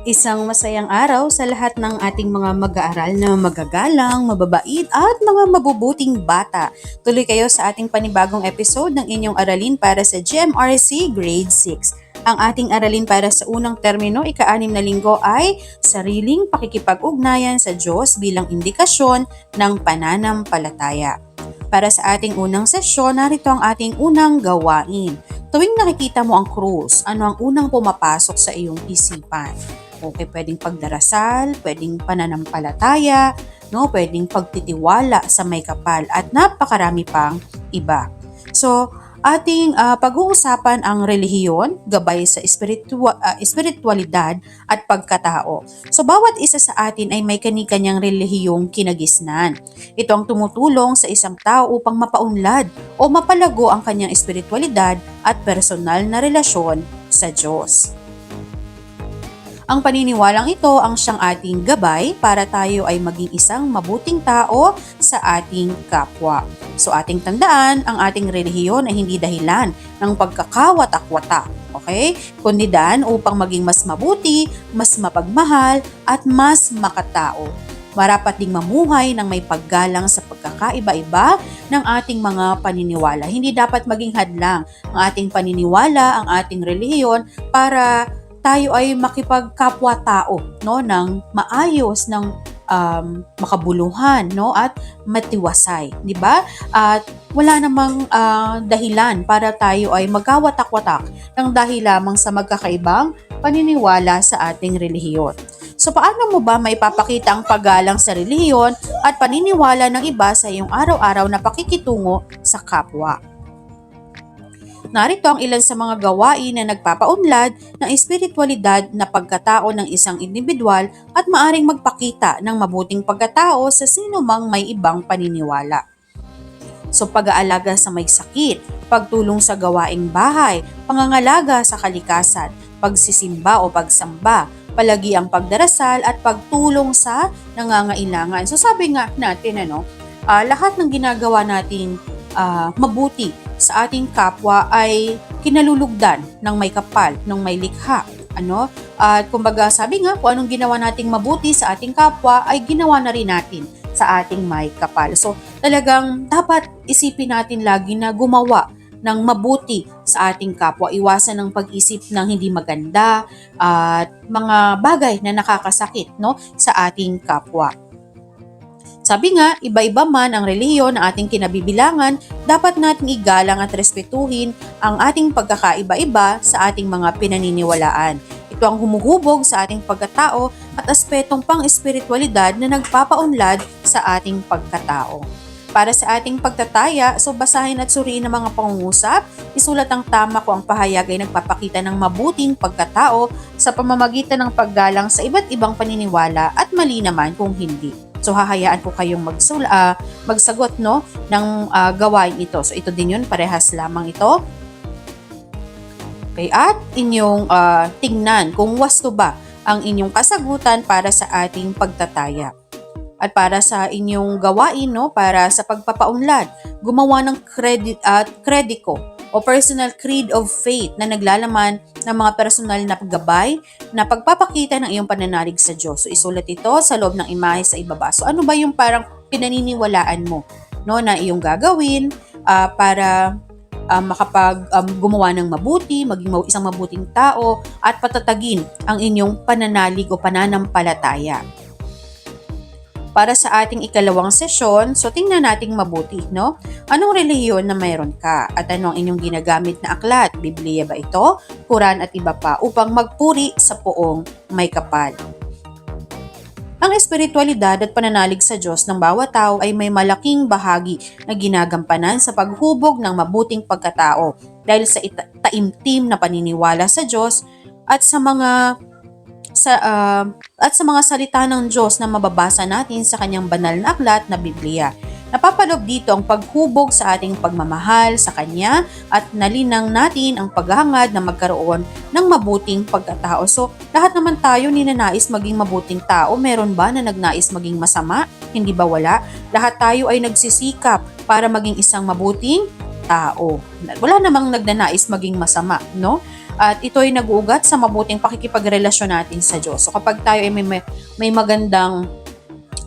Isang masayang araw sa lahat ng ating mga mag-aaral na magagalang, mababait at mga mabubuting bata. Tuloy kayo sa ating panibagong episode ng inyong aralin para sa GMRC Grade 6. Ang ating aralin para sa unang termino, ika-6 na linggo ay sariling pakikipag-ugnayan sa Diyos bilang indikasyon ng pananampalataya. Para sa ating unang sesyon, narito ang ating unang gawain. Tuwing nakikita mo ang krus, ano ang unang pumapasok sa iyong isipan? Okay, pwedeng pagdarasal, pwedeng pananampalataya, no, pwedeng pagtitiwala sa may kapal at napakarami pang iba. So, ating pag-uusapan ang relihiyon, gabay sa espiritualidad at pagkatao. So, bawat isa sa atin ay may kani-kanyang relihiyong kinagisnan. Ito ang tumutulong sa isang tao upang mapaunlad o mapalago ang kanyang espiritualidad at personal na relasyon sa Diyos. Ang paniniwalang ito ang siyang ating gabay para tayo ay maging isang mabuting tao sa ating kapwa. So ating tandaan, ang ating relihiyon ay hindi dahilan ng pagkakawatak-watak, okay? Kundi daan upang maging mas mabuti, mas mapagmahal, at mas makatao. Marapat ding mamuhay ng may paggalang sa pagkakaiba-iba ng ating mga paniniwala. Hindi dapat maging hadlang ang ating paniniwala, ang ating relihiyon para tayo ay makipagkapwa-tao, no, ng maayos, ng makabuluhan, no, at matiwasay, di ba? At wala namang dahilan para tayo ay magkawatak-watak ng dahil lamang sa magkakaibang paniniwala sa ating relihiyon. So paano mo ba maipapakita ang paggalang sa relihiyon at paniniwala ng iba sa iyong araw-araw na pakikitungo sa kapwa? Narito ang ilan sa mga gawain na nagpapaunlad ng espiritualidad na pagkatao ng isang individual at maaring magpakita ng mabuting pagkatao sa sino mang may ibang paniniwala. So pag-aalaga sa may sakit, pagtulong sa gawaing bahay, pangangalaga sa kalikasan, pagsisimba o pagsamba, palagi ang pagdarasal at pagtulong sa nangangailangan. So sabi nga natin, lahat ng ginagawa nating mabuti sa ating kapwa ay kinalulugdan ng may kapal, ng may likha. At kumbaga sabi nga, kung anong ginawa nating mabuti sa ating kapwa ay ginawa na rin natin sa ating may kapal. So talagang dapat isipin natin lagi na gumawa ng mabuti sa ating kapwa. Iwasan ng pag-isip ng hindi maganda at mga bagay na nakakasakit, no, sa ating kapwa. Sabi nga, iba-iba man ang relihiyon na ating kinabibilangan, dapat nating igalang at respetuhin ang ating pagkakaiba-iba sa ating mga pinaniniwalaan. Ito ang humuhubog sa ating pagkatao at aspetong pang-espiritualidad na nagpapaunlad sa ating pagkatao. Para sa ating pagtataya, so basahin at suriin ang mga pangungusap, isulat ang tama ko ang pahayag ay nagpapakita ng mabuting pagkatao sa pamamagitan ng paggalang sa iba't ibang paniniwala at mali naman kung hindi. So hahayaan ko kayong magsagot, no, ng gawain ito. So ito din yun, parehas lamang ito. Okay, at inyong tingnan kung wasto ba ang inyong kasagutan para sa ating pagtataya. At para sa inyong gawain, no, para sa pagpapaunlad, gumawa ng krediko o personal creed of faith na naglalaman ng mga personal na paggabay na pagpapakita ng iyong pananalig sa Diyos. So isulat ito sa loob ng imahe sa ibaba. So ano ba yung parang pinaniniwalaan mo, no, na iyong gagawin para gumawa ng mabuti, maging isang mabuting tao at patatagin ang inyong pananalig o pananampalataya. Para sa ating ikalawang sesyon, so tingnan nating mabuti, no? Anong relihiyon na mayroon ka? At ano ang inyong ginagamit na aklat? Biblia ba ito? Quran at iba pa upang magpuri sa poong may kapal. Ang espiritualidad at pananalig sa Diyos ng bawat tao ay may malaking bahagi na ginagampanan sa paghubog ng mabuting pagkatao dahil sa taimtim na paniniwala sa Diyos at sa mga salita ng Diyos na mababasa natin sa kanyang banal na aklat na Biblia. Napapaloob dito ang paghubog sa ating pagmamahal sa Kanya at nalinang natin ang paghahangad na magkaroon ng mabuting pagkatao. So, lahat naman tayo ninanais maging mabuting tao. Meron ba na nagnais maging masama? Hindi ba wala? Lahat tayo ay nagsisikap para maging isang mabuting tao. Wala namang nagnanais maging masama, no? at ito ay nag-uugat sa mabuting pakikipagrelasyon natin sa Diyos. So kapag tayo ay may magandang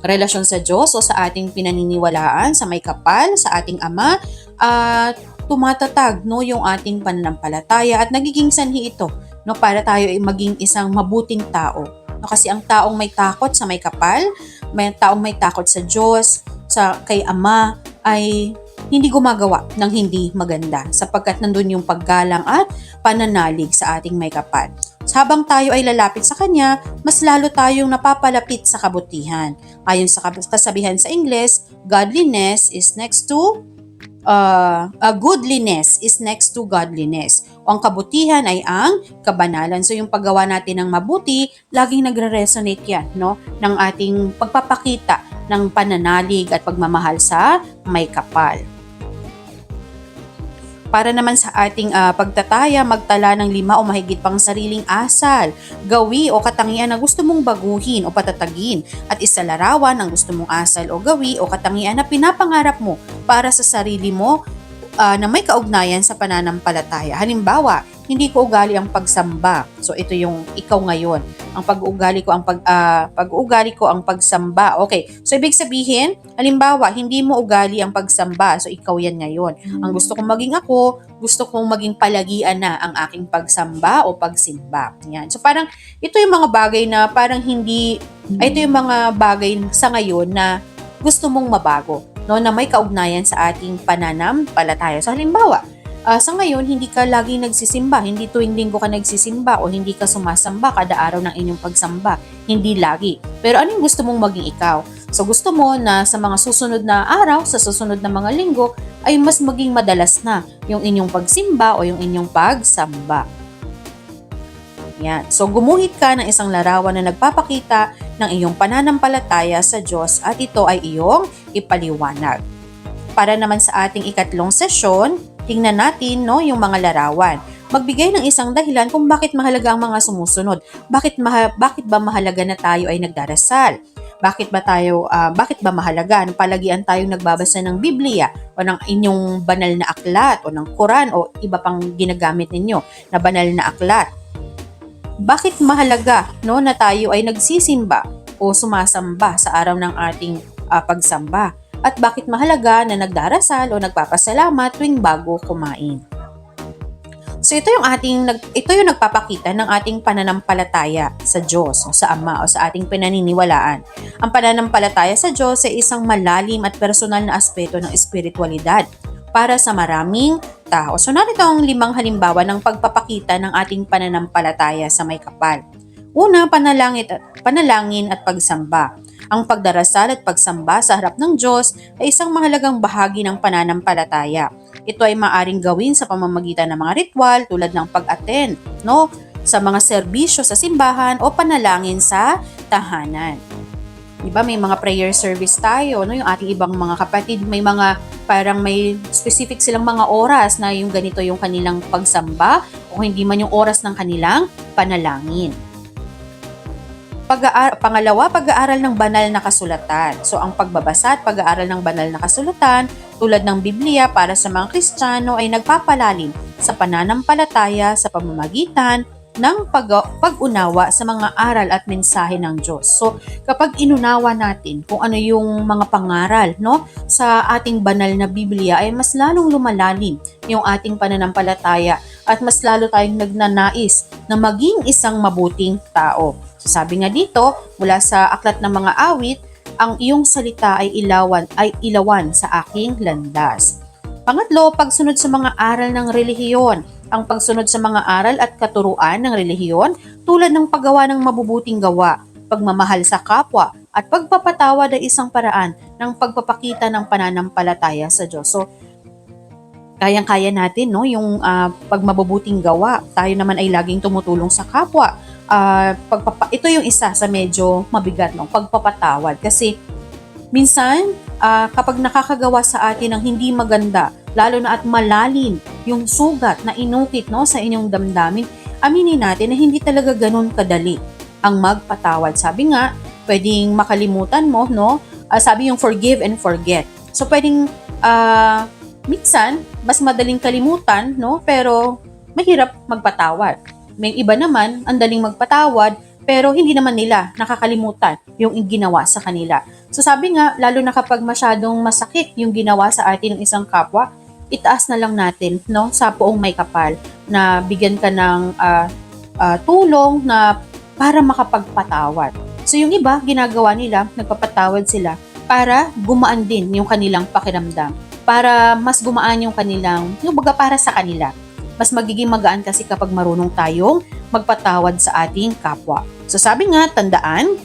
relasyon sa Diyos o sa ating pinaniniwalaan, sa may kapal, sa ating Ama, tumatatag no, yung ating pananampalataya at nagiging sanhi ito no, para tayo ay maging isang mabuting tao. No, kasi ang taong may takot sa may kapal, may taong may takot sa Diyos, kay Ama, ay hindi gumagawa ng hindi maganda sapagkat nandun yung paggalang at pananalig sa ating may kapal. Habang tayo ay lalapit sa Kanya, mas lalo tayong napapalapit sa kabutihan. Ayon sa kasabihan sa Ingles, godliness is next to goodliness is next to godliness. O ang kabutihan ay ang kabanalan. So yung paggawa natin ng mabuti, laging nagre-resonate yan, no? Ng ating pagpapakita ng pananalig at pagmamahal sa may kapal. Para naman sa ating pagtataya, magtala ng 5 o mahigit pang sariling asal, gawi o katangian na gusto mong baguhin o patatagin at isalarawan ang gusto mong asal o gawi o katangian na pinapangarap mo para sa sarili mo na may kaugnayan sa pananampalataya. Halimbawa, hindi ko ugali ang pagsamba. So ito yung ikaw ngayon. Ang pag-uugali ko ang pagsamba. Okay. So ibig sabihin, halimbawa, hindi mo ugali ang pagsamba. So ikaw yan ngayon. Ang gusto kong maging ako, gusto kong maging palagian na ang aking pagsamba o pagsimba. Yan. So parang ito yung mga bagay na parang ito yung mga bagay sa ngayon na gusto mong mabago, no, na may kaugnayan sa ating pananampalataya. So halimbawa, sa ngayon, hindi ka laging nagsisimba, hindi tuwing linggo ka nagsisimba o hindi ka sumasamba kada araw ng inyong pagsamba. Hindi lagi. Pero ano yung gusto mong maging ikaw? So gusto mo na sa mga susunod na araw, sa susunod na mga linggo, ay mas maging madalas na yung inyong pagsimba o yung inyong pagsamba. Yan. So gumuhit ka ng isang larawan na nagpapakita ng iyong pananampalataya sa Diyos at ito ay iyong ipaliwanag. Para naman sa ating ikatlong sesyon, tingnan natin no, yung mga larawan. Magbigay ng isang dahilan kung bakit mahalaga ang mga sumusunod. Bakit ba mahalaga na tayo ay nagdarasal? Bakit ba mahalaga na palagian tayong nagbabasa ng Biblia o ng inyong banal na aklat o ng Quran o iba pang ginagamit ninyo na banal na aklat? Bakit mahalaga no, na tayo ay nagsisimba o sumasamba sa araw ng ating pagsamba? At bakit mahalaga na nagdarasal o nagpapasalamat tuwing bago kumain? So ito yung nagpapakita ng ating pananampalataya sa Diyos o sa Ama o sa ating pinaniniwalaan. Ang pananampalataya sa Diyos ay isang malalim at personal na aspeto ng espiritualidad para sa maraming tao. So narito ang 5 halimbawa ng pagpapakita ng ating pananampalataya sa may kapal. Una, panalangin at pagsamba. Ang pagdarasal at pagsamba sa harap ng Diyos ay isang mahalagang bahagi ng pananampalataya. Ito ay maaring gawin sa pamamagitan ng mga ritual tulad ng pag-attend, no, sa mga serbisyo sa simbahan o panalangin sa tahanan. Diba, may mga prayer service tayo, no, yung ating ibang mga kapatid, may specific silang mga oras na yung ganito yung kanilang pagsamba o hindi man yung oras ng kanilang panalangin. Pangalawa, pag-aaral ng banal na kasulatan. So, ang pagbabasa at pag-aaral ng banal na kasulatan tulad ng Biblia para sa mga Kristiyano ay nagpapalalim sa pananampalataya sa pamamagitan ng pag-unawa sa mga aral at mensahe ng Diyos. So, kapag inunawa natin kung ano yung mga pangaral, no, sa ating banal na Biblia ay mas lalong lumalalim yung ating pananampalataya at mas lalo tayong nagnanais na maging isang mabuting tao. So, sabi nga dito, mula sa aklat ng mga awit, ang iyong salita ay ilawan sa aking landas. Pangatlo, pagsunod sa mga aral ng relihiyon. Ang pagsunod sa mga aral at katuruan ng relihiyon tulad ng paggawa ng mabubuting gawa, pagmamahal sa kapwa, at pagpapatawad ay isang paraan ng pagpapakita ng pananampalataya sa Diyos. So, kayang-kaya natin no, yung pagmabubuting gawa. Tayo naman ay laging tumutulong sa kapwa. Ito yung isa sa medyo mabigat, no, pagpapatawad. Kasi minsan, kapag nakakagawa sa atin ng hindi maganda, lalo na at malalim yung sugat na inukit no, sa inyong damdamin, aminin natin na hindi talaga ganun kadali ang magpatawad. Sabi nga, pwedeng makalimutan mo, no? Sabi yung forgive and forget. So pwedeng minsan mas madaling kalimutan, no? Pero mahirap magpatawad. May iba naman, ang daling magpatawad, pero hindi naman nila nakakalimutan yung ginawa sa kanila. So sabi nga, lalo na kapag masyadong masakit yung ginawa sa atin ng isang kapwa, itaas na lang natin, no, sa poong may kapal na bigyan ka ng tulong na para makapagpatawad. So yung iba, ginagawa nila, nagpapatawad sila para gumaan din yung kanilang pakiramdam. Para mas gumaan yung kanilang, yung baga para sa kanila. Mas magiging magaan kasi kapag marunong tayong magpatawad sa ating kapwa. So sabi nga, tandaan,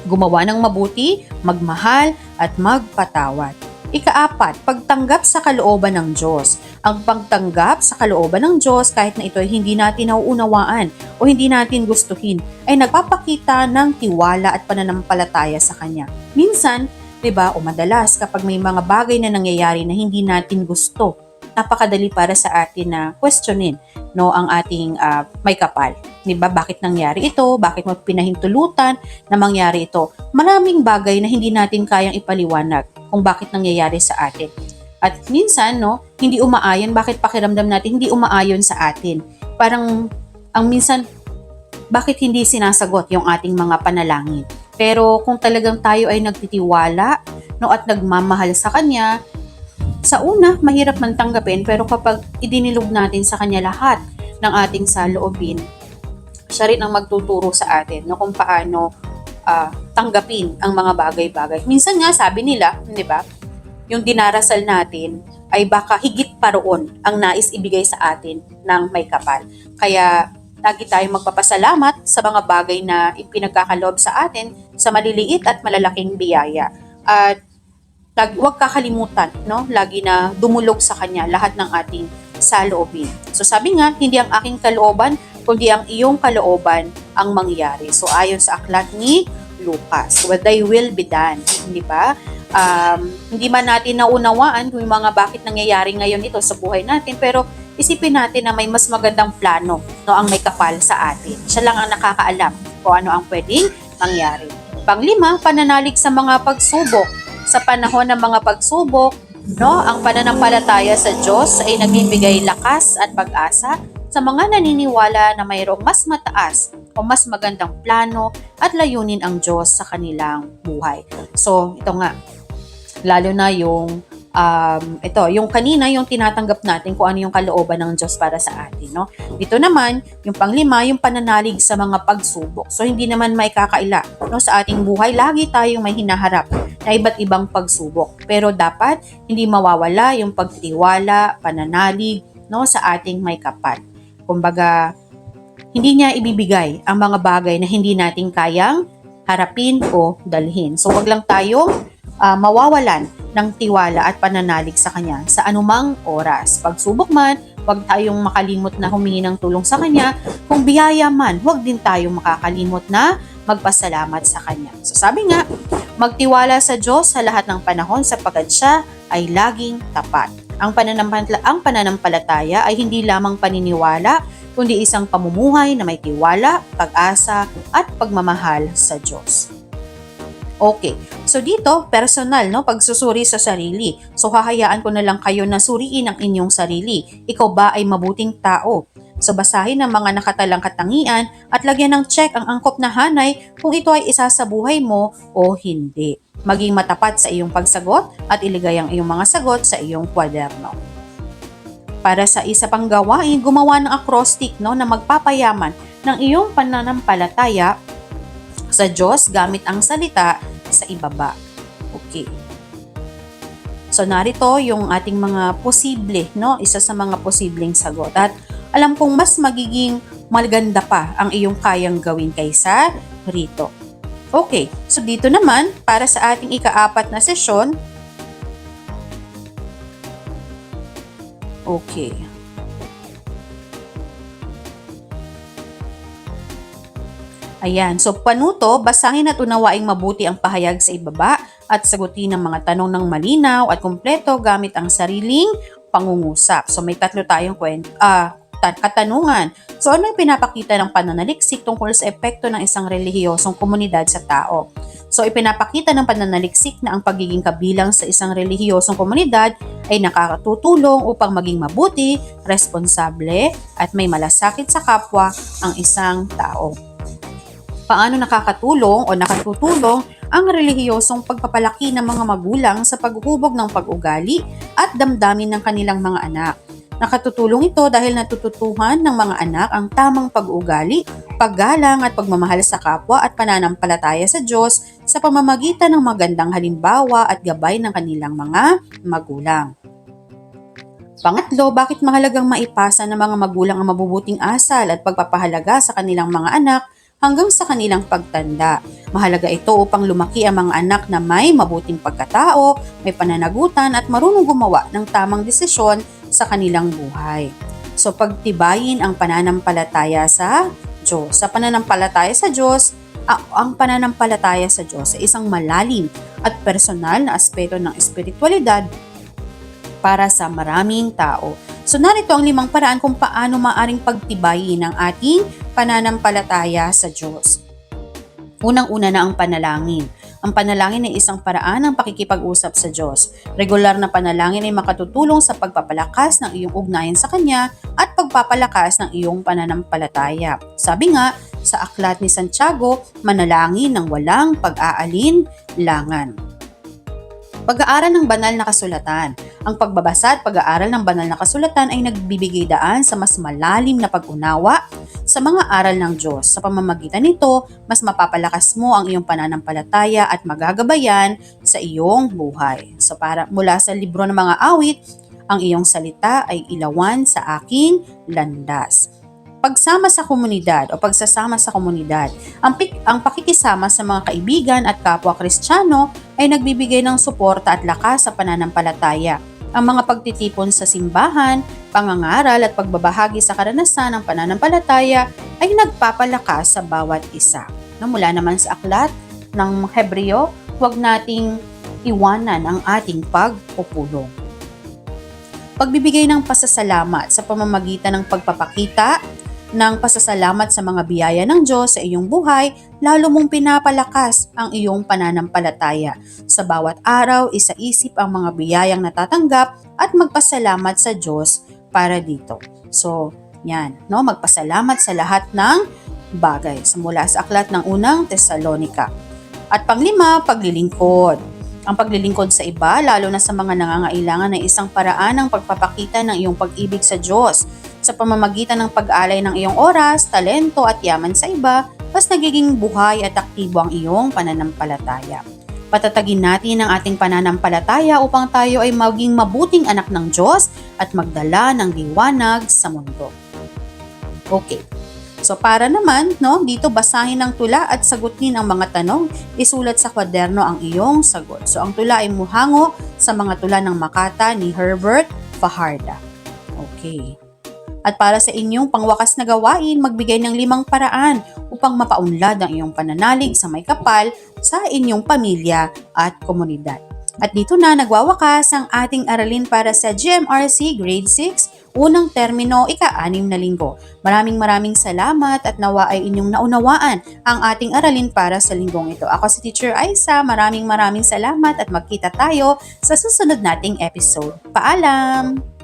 gumawa ng mabuti, magmahal, at magpatawad. Ika-4, pagtanggap sa kalooban ng Diyos. Ang pagtanggap sa kalooban ng Diyos kahit na ito ay hindi natin nauunawaan o hindi natin gustuhin ay nagpapakita ng tiwala at pananampalataya sa Kanya. Minsan, 'di ba, o madalas kapag may mga bagay na nangyayari na hindi natin gusto, napakadali para sa atin na questionin, no, ang ating may kapal. 'Di ba? Bakit nangyari ito? Bakit mo pinahintulutan na mangyari ito? Maraming bagay na hindi natin kayang ipaliwanag kung bakit nangyayari sa atin. At minsan, no, hindi umaayon, bakit pakiramdam natin hindi umaayon sa atin? Parang ang minsan, bakit hindi sinasagot yung ating mga panalangin? Pero kung talagang tayo ay nagtitiwala, no, at nagmamahal sa Kanya, sa una, mahirap man tanggapin, pero kapag idinilog natin sa Kanya lahat ng ating saloobin, siya rin ang magtuturo sa atin, no, kung paano tanggapin ang mga bagay-bagay. Minsan nga, sabi nila, di ba, yung dinarasal natin ay baka higit pa roon ang nais ibigay sa atin ng may kapal. Kaya lagi tayong magpapasalamat sa mga bagay na ipinagkakaloob sa atin sa maliliit at malalaking biyaya. At huwag kakalimutan, no? Lagi na dumulog sa Kanya lahat ng ating saloobin. So sabi nga, hindi ang aking kalooban, kundi ang iyong kalooban ang mangyari. So ayon sa aklat ni Lucas, what thy will be done. Hindi ba? Hindi man natin naunawaan kung mga bakit nangyayari ngayon ito sa buhay natin, pero isipin natin na may mas magandang plano, no, ang may kapal sa atin. Siya lang ang nakakaalam kung ano ang pwedeng mangyari. Panglima, pananalig sa mga pagsubok. Sa panahon ng mga pagsubok, no, ang pananampalataya sa Diyos ay nagbibigay lakas at pag-asa sa mga naniniwala na mayroong mas mataas o mas magandang plano at layunin ang Diyos sa kanilang buhay. So, ito nga, lalo na yung yung kanina, yung tinatanggap natin kung ano yung kalooban ng Diyos para sa atin, no? Dito naman, yung panglima, yung pananalig sa mga pagsubok. So, hindi naman may kakaila, no? Sa ating buhay, lagi tayong may hinaharap na iba't ibang pagsubok. Pero dapat, hindi mawawala yung pagtitiwala, pananalig, no, sa ating may kapal. Kumbaga, hindi niya ibibigay ang mga bagay na hindi natin kayang harapin o dalhin. So, wag lang tayong mawawalan ng tiwala at pananalig sa Kanya sa anumang oras. Pagsubok man, huwag tayong makalimot na humingi ng tulong sa Kanya. Kung biyaya man, huwag din tayong makakalimot na magpasalamat sa Kanya. So sabi nga, magtiwala sa Diyos sa lahat ng panahon sapagkat Siya ay laging tapat. Ang pananampalataya ay hindi lamang paniniwala, kundi isang pamumuhay na may tiwala, pag-asa, at pagmamahal sa Diyos. Okay. So dito, personal, no, pagsusuri sa sarili. So hahayaan ko na lang kayo na suriin ang inyong sarili. Ikaw ba ay mabuting tao? So basahin ang mga nakatalang katangian at lagyan ng check ang angkop na hanay kung ito ay isa sa buhay mo o hindi. Maging matapat sa iyong pagsagot at iligay ang iyong mga sagot sa iyong kwaderno. Para sa isa pang gawain, gumawa ng acrostic, no, na magpapayaman ng iyong pananampalataya sa Diyos gamit ang salita sa ibaba. Okay. So narito yung ating mga posible, no? Isa sa mga posibleng sagot. At alam kong mas magiging maganda pa ang iyong kayang gawin kaysa rito. Okay. So dito naman, para sa ating ika-4 na sesyon, okay. Ayan, so panuto, basahin at unawaing mabuti ang pahayag sa ibaba at sagutin ang mga tanong ng malinaw at kumpleto gamit ang sariling pangungusap. So may tatlo tayong katanungan. So ano yung pinapakita ng pananaliksik tungkol sa epekto ng isang relihiyosong komunidad sa tao? So ipinapakita ng pananaliksik na ang pagiging kabilang sa isang relihiyosong komunidad ay nakakatutulong upang maging mabuti, responsable at may malasakit sa kapwa ang isang tao. Paano nakakatulong o nakatutulong ang relihiyosong pagpapalaki ng mga magulang sa paghubog ng pag-ugali at damdamin ng kanilang mga anak? Nakatutulong ito dahil natututuhan ng mga anak ang tamang pag-ugali, paggalang at pagmamahal sa kapwa at pananampalataya sa Diyos sa pamamagitan ng magandang halimbawa at gabay ng kanilang mga magulang. Pangatlo, bakit mahalagang maipasa ng mga magulang ang mabubuting asal at pagpapahalaga sa kanilang mga anak hanggang sa kanilang pagtanda? Mahalaga ito upang lumaki ang mga anak na may mabuting pagkatao, may pananagutan at marunong gumawa ng tamang desisyon sa kanilang buhay. So pagtibayin ang pananampalataya sa Diyos. Sa pananampalataya sa Diyos, ang pananampalataya sa Diyos ay isang malalim at personal na aspeto ng espiritualidad para sa maraming tao. So narito ang 5 paraan kung paano maaring pagtibayin ang ating pananampalataya sa Diyos. Unang-una na ang panalangin. Ang panalangin ay isang paraan ng pakikipag-usap sa Diyos. Regular na panalangin ay makatutulong sa pagpapalakas ng iyong ugnayan sa Kanya at pagpapalakas ng iyong pananampalataya. Sabi nga, sa aklat ni Santiago, manalangin ng walang pag-aalin-langan. Pag-aaral ng banal na kasulatan. Ang pagbabasa at pag-aaral ng banal na kasulatan ay nagbibigay daan sa mas malalim na pag-unawa sa mga aral ng Diyos. Sa pamamagitan nito, mas mapapalakas mo ang iyong pananampalataya at magagabayan sa iyong buhay. So mula sa libro ng mga awit, ang iyong salita ay ilawan sa aking landas. Pagsama sa komunidad o pagsasama sa komunidad. Ang pakikisama sa mga kaibigan at kapwa Kristiyano ay nagbibigay ng suporta at lakas sa pananampalataya. Ang mga pagtitipon sa simbahan, pangangaral at pagbabahagi sa karanasan ng pananampalataya ay nagpapalakas sa bawat isa. Mula naman sa aklat ng Hebreo, huwag nating iwanan ang ating pagpupulong. Pagbibigay ng pasasalamat sa pamamagitan ng pagpapakita ng pasasalamat sa mga biyaya ng Diyos sa iyong buhay, lalo mong pinapalakas ang iyong pananampalataya. Sa bawat araw, isaisip ang mga biyayang natatanggap at magpasalamat sa Diyos para dito. So, yan, magpasalamat sa lahat ng bagay. Mula sa aklat ng unang Tesalonika. At panglima, paglilingkod. Ang paglilingkod sa iba, lalo na sa mga nangangailangan, ay isang paraan ng pagpapakita ng iyong pag-ibig sa Diyos. Sa pamamagitan ng pag-alay ng iyong oras, talento at yaman sa iba, mas nagiging buhay at aktibo ang iyong pananampalataya. Patatagin natin ang ating pananampalataya upang tayo ay maging mabuting anak ng Diyos at magdala ng liwanag sa mundo. Okay. So para naman, dito basahin ang tula at sagutin ang mga tanong, isulat sa kwaderno ang iyong sagot. So ang tula ay muhango sa mga tula ng Makata ni Herbert Fajardo. Okay. At para sa inyong pangwakas na gawain, magbigay ng 5 paraan upang mapaunlad ang iyong pananalig sa may kapal sa inyong pamilya at komunidad. At dito na nagwawakas ang ating aralin para sa GMRC Grade 6, unang termino, ika-6 na linggo. Maraming salamat at nawa ay inyong naunawaan ang ating aralin para sa linggong ito. Ako si Teacher Aisa, maraming salamat at magkita tayo sa susunod nating episode. Paalam!